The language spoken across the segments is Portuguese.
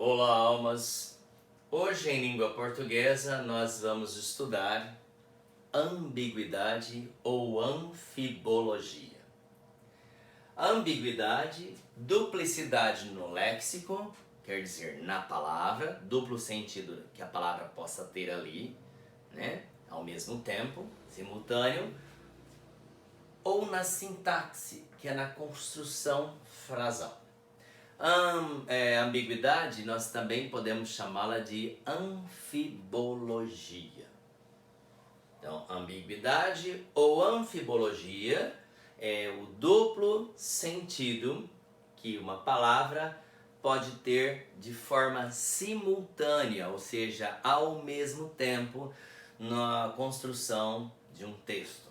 Olá, almas! Hoje, em língua portuguesa, nós vamos estudar ambiguidade ou anfibologia. Ambiguidade, duplicidade no léxico, quer dizer, na palavra, duplo sentido que a palavra possa ter ali, né? Ao mesmo tempo, simultâneo, ou na sintaxe, que é na construção frasal. Ambiguidade, nós também podemos chamá-la de anfibologia. Então, ambiguidade ou anfibologia é o duplo sentido que uma palavra pode ter de forma simultânea, ou seja, ao mesmo tempo, na construção de um texto,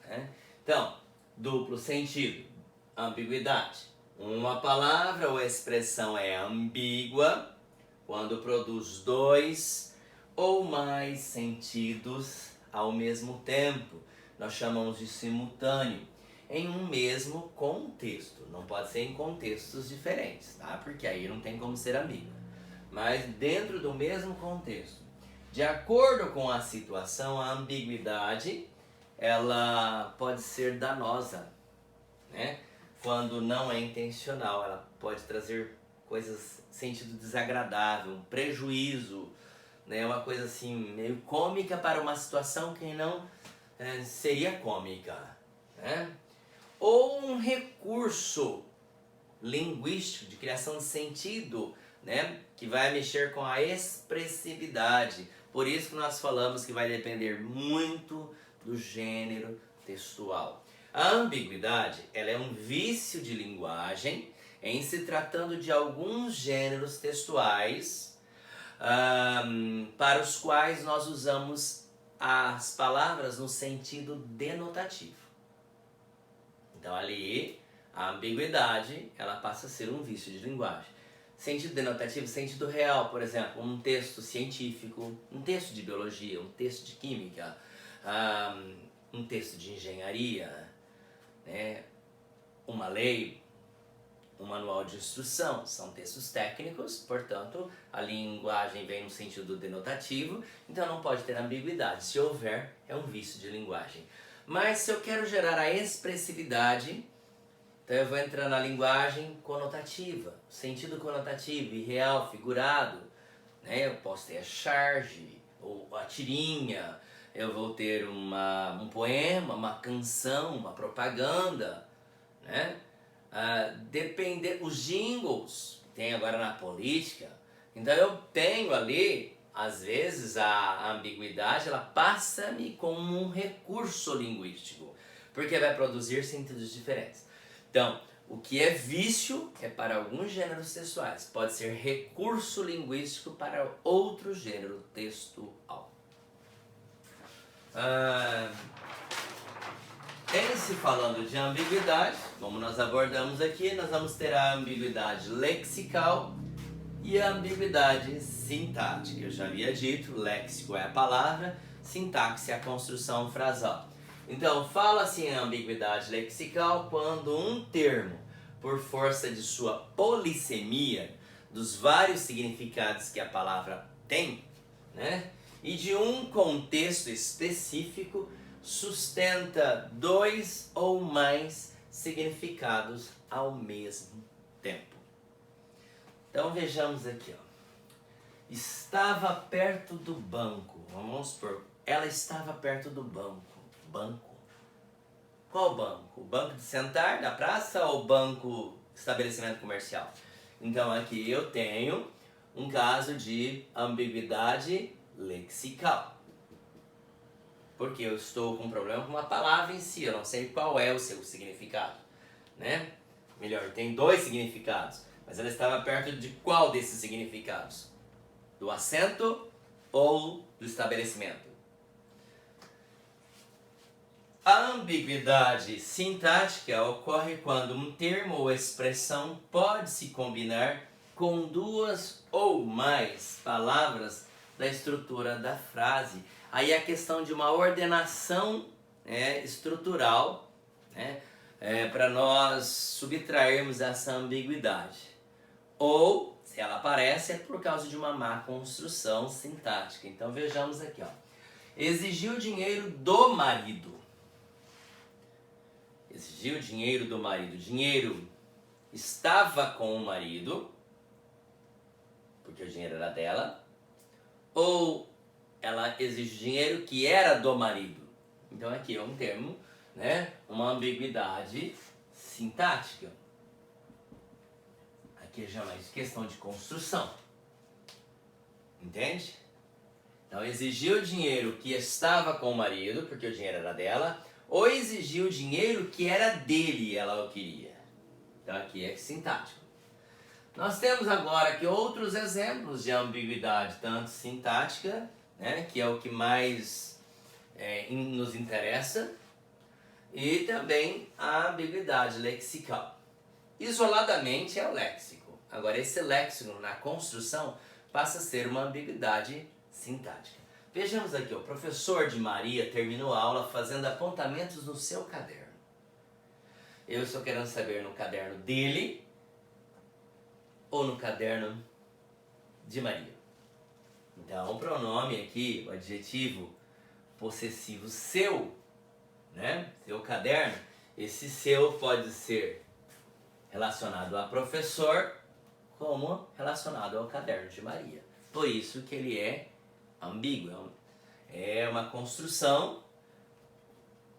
né? Então, duplo sentido, ambiguidade. Uma palavra ou expressão é ambígua quando produz dois ou mais sentidos ao mesmo tempo. Nós chamamos de simultâneo, em um mesmo contexto. Não pode ser em contextos diferentes, tá? Porque aí não tem como ser ambígua. Mas dentro do mesmo contexto. De acordo com a situação, a ambiguidade ela pode ser danosa, né? Quando não é intencional, ela pode trazer coisas, sentido desagradável, um prejuízo, né? Uma coisa assim, meio cômica para uma situação que não seria cômica, né? Ou um recurso linguístico de criação de sentido, né? Que vai mexer com a expressividade. Por isso que nós falamos que vai depender muito do gênero textual. A ambiguidade, ela é um vício de linguagem em se tratando de alguns gêneros textuais para os quais nós usamos as palavras no sentido denotativo. Então ali, a ambiguidade, ela passa a ser um vício de linguagem. Sentido denotativo, sentido real, por exemplo, um texto científico, um texto de biologia, um texto de química, um texto de engenharia, né? Uma lei, um manual de instrução, são textos técnicos, portanto, a linguagem vem no sentido denotativo, então não pode ter ambiguidade. Se houver, é um vício de linguagem. Mas se eu quero gerar a expressividade, então eu vou entrar na linguagem conotativa, sentido conotativo, irreal, figurado, né? Eu posso ter a charge, ou a tirinha, eu vou ter um poema, uma canção, uma propaganda, né? Depender, os jingles que tem agora na política, então eu tenho ali, às vezes a ambiguidade, ela passa-me como um recurso linguístico, porque vai produzir sentidos diferentes. Então, o que é vício é para alguns gêneros textuais, pode ser recurso linguístico para outro gênero textual. Em se falando de ambiguidade, como nós abordamos aqui, nós vamos ter a ambiguidade lexical e a ambiguidade sintática. Eu já havia dito, léxico é a palavra, sintaxe é a construção frasal. Então, fala-se em ambiguidade lexical quando um termo, por força de sua polissemia, dos vários significados que a palavra tem, né? E de um contexto específico, sustenta dois ou mais significados ao mesmo tempo. Então vejamos aqui, ó. Estava perto do banco. Vamos supor, ela estava perto do banco. Banco? Qual banco? O banco de sentar da praça ou banco estabelecimento comercial? Então aqui eu tenho um caso de ambiguidade lexical. Porque eu estou com um problema com uma palavra em si, eu não sei qual é o seu significado, né? Melhor, tem dois significados, mas ela estava perto de qual desses significados? Do assento ou do estabelecimento? A ambiguidade sintática ocorre quando um termo ou expressão pode se combinar com duas ou mais palavras da estrutura da frase. Aí é a questão de uma ordenação estrutural, né, para nós subtrairmos essa ambiguidade. Ou, se ela aparece, é por causa de uma má construção sintática. Então vejamos aqui, ó. Exigiu dinheiro do marido. Exigiu dinheiro do marido. Dinheiro estava com o marido, porque o dinheiro era dela. Ou ela exige dinheiro que era do marido. Então aqui é um termo, né? Uma ambiguidade sintática. Aqui já é mais questão de construção. Entende? Então exigiu dinheiro que estava com o marido, porque o dinheiro era dela, ou exigiu dinheiro que era dele e ela o queria. Então aqui é sintático. Nós temos agora aqui outros exemplos de ambiguidade, tanto sintática, né, que é o que mais nos interessa, e também a ambiguidade lexical. Isoladamente é o léxico. Agora esse léxico na construção passa a ser uma ambiguidade sintática. Vejamos aqui, o professor de Maria terminou a aula fazendo apontamentos no seu caderno. Eu estou querendo saber no caderno dele ou no caderno de Maria. Então o pronome aqui, o adjetivo possessivo seu, né? Seu caderno, esse seu pode ser relacionado a professor como relacionado ao caderno de Maria. Por isso que ele é ambíguo, é uma construção,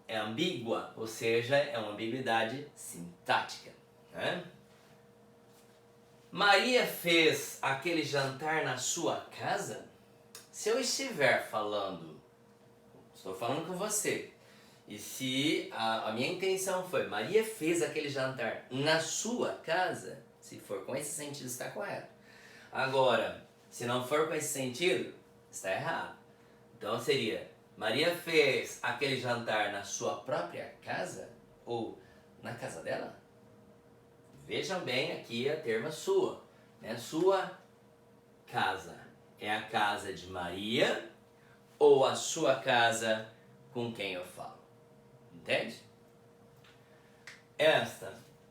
é ambígua, ou seja, é uma ambiguidade sintática, né? Maria fez aquele jantar na sua casa? Se eu estiver falando, estou falando com você, e se a minha intenção foi Maria fez aquele jantar na sua casa, se for com esse sentido está correto. Agora, se não for com esse sentido, está errado. Então seria Maria fez aquele jantar na sua própria casa ou na casa dela? Vejam bem aqui a terma sua, né? Sua casa é a casa de Maria ou a sua casa com quem eu falo? Entende?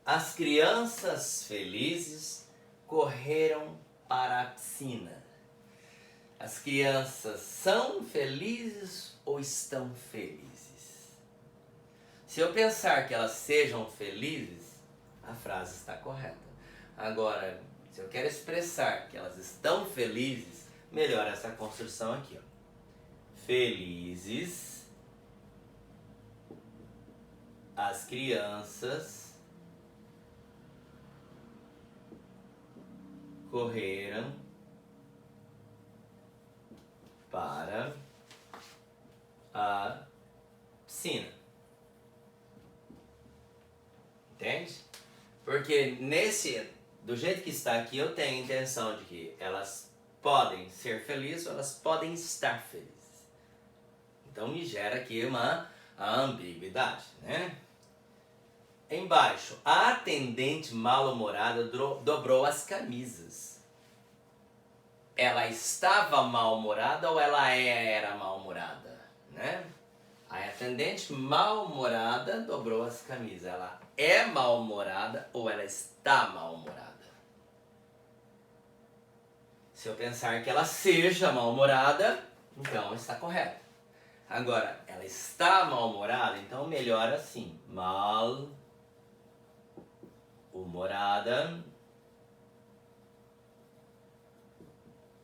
As crianças felizes correram para a piscina. As crianças são felizes ou estão felizes? Se eu pensar que elas sejam felizes, a frase está correta. Agora, se eu quero expressar que elas estão felizes, melhor essa construção aqui, ó. Felizes as crianças correram para a piscina. Entende? Porque do jeito que está aqui, eu tenho a intenção de que elas podem ser felizes ou elas podem estar felizes. Então me gera aqui a ambiguidade, né? Embaixo, a atendente mal-humorada dobrou as camisas. Ela estava mal-humorada ou ela era mal-humorada, né? A atendente mal-humorada dobrou as camisas. Ela é mal-humorada ou ela está mal-humorada? Se eu pensar que ela seja mal-humorada, então está correto. Agora, ela está mal-humorada, então melhor assim. Mal-humorada.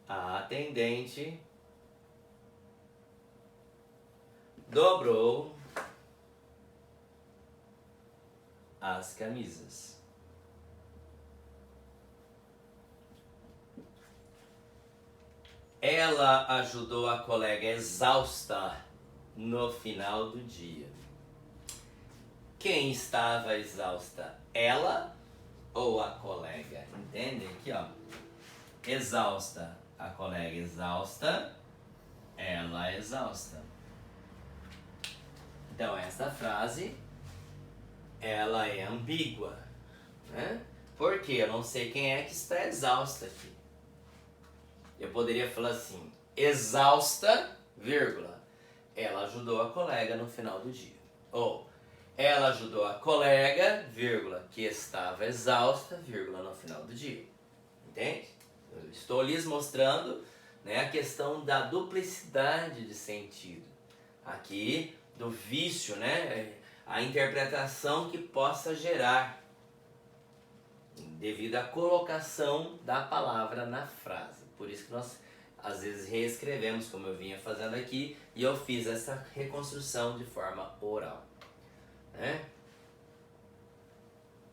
A atendente dobrou as camisas. Ela ajudou a colega exausta no final do dia. Quem estava exausta? Ela ou a colega? Entendem aqui, ó? Exausta. A colega exausta. Ela exausta. Então esta frase, ela é ambígua, né? Porque eu não sei quem é que está exausta aqui. Eu poderia falar assim, exausta, vírgula, ela ajudou a colega no final do dia. Ou, ela ajudou a colega, vírgula, que estava exausta, vírgula, no final do dia. Entende? Eu estou lhes mostrando, né, a questão da duplicidade de sentido. Aqui, do vício, né, a interpretação que possa gerar devido à colocação da palavra na frase. Por isso que nós, às vezes, reescrevemos, como eu vinha fazendo aqui, e eu fiz essa reconstrução de forma oral. Né?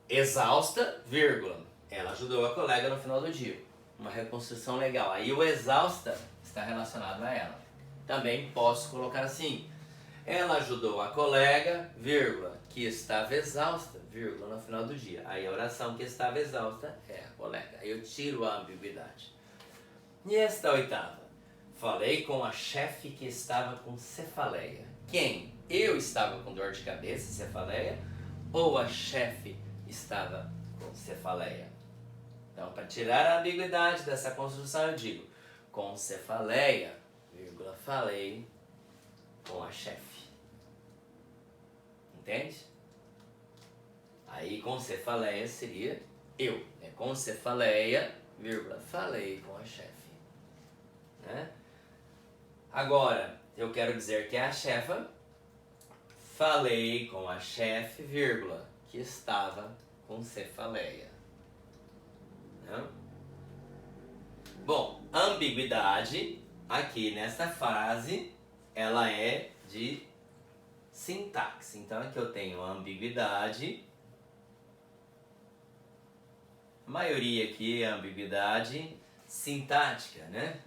Exausta, vírgula. Ela ajudou a colega no final do dia. Uma reconstrução legal. Aí o exausta está relacionado a ela. Também posso colocar assim. Ela ajudou a colega, vírgula, que estava exausta, vírgula, no final do dia. Aí a oração que estava exausta é a colega. Aí eu tiro a ambiguidade. E esta oitava? Falei com a chefe que estava com cefaleia. Quem? Eu estava com dor de cabeça e cefaleia? Ou a chefe estava com cefaleia? Então, para tirar a ambiguidade dessa construção, eu digo com cefaleia, vírgula, falei com a chefe. Entende? Aí com cefaleia seria eu. Né? Com cefaleia, vírgula, falei com a chefe. Né? Agora, eu quero dizer que é a chefa. Falei com a chefe, vírgula, que estava com cefaleia. Né? Bom, ambiguidade, aqui nessa frase, ela é de sintaxe. Então aqui eu tenho a ambiguidade. A maioria aqui é a ambiguidade sintática, né?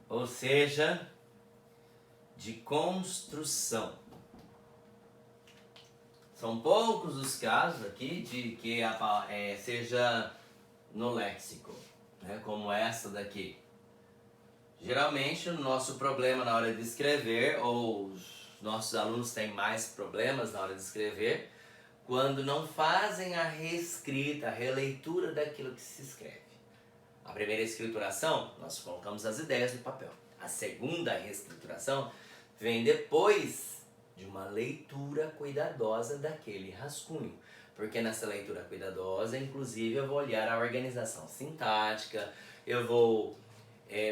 Ou seja, de construção. São poucos os casos aqui de que seja no léxico, né? Como essa daqui. Geralmente o nosso problema na hora de escrever, ou os nossos alunos têm mais problemas na hora de escrever, quando não fazem a reescrita, a releitura daquilo que se escreve. A primeira escrituração, nós colocamos as ideias no papel. A segunda reescrituração vem depois de uma leitura cuidadosa daquele rascunho. Porque nessa leitura cuidadosa, inclusive, eu vou olhar a organização sintática, eu vou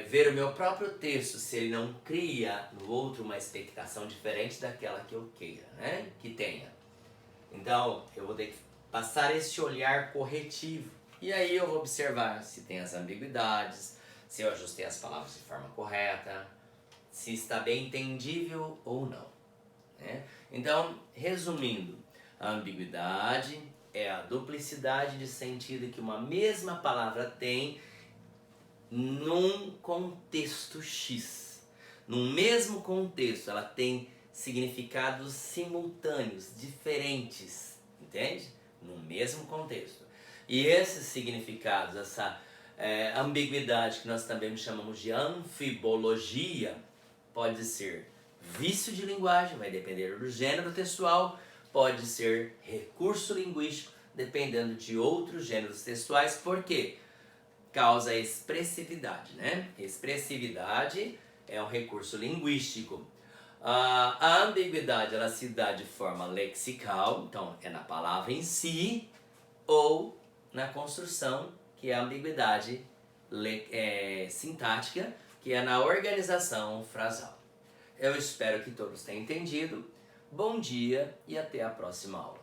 ver o meu próprio texto, se ele não cria no outro uma expectação diferente daquela que eu queira, né? Que tenha. Então, eu vou ter que passar esse olhar corretivo. E aí eu vou observar se tem as ambiguidades, se eu ajustei as palavras de forma correta, se está bem entendível ou não. Né? Então, resumindo, a ambiguidade é a duplicidade de sentido que uma mesma palavra tem num contexto X. Num mesmo contexto, ela tem significados simultâneos, diferentes, entende? No mesmo contexto. E esses significados, essa ambiguidade que nós também chamamos de anfibologia, pode ser vício de linguagem, vai depender do gênero textual, pode ser recurso linguístico, dependendo de outros gêneros textuais. Por quê? Causa expressividade, né? Expressividade é um recurso linguístico. A ambiguidade, ela se dá de forma lexical, então é na palavra em si, ou na construção, que é a ambiguidade sintática, que é na organização frasal. Eu espero que todos tenham entendido. Bom dia e até a próxima aula.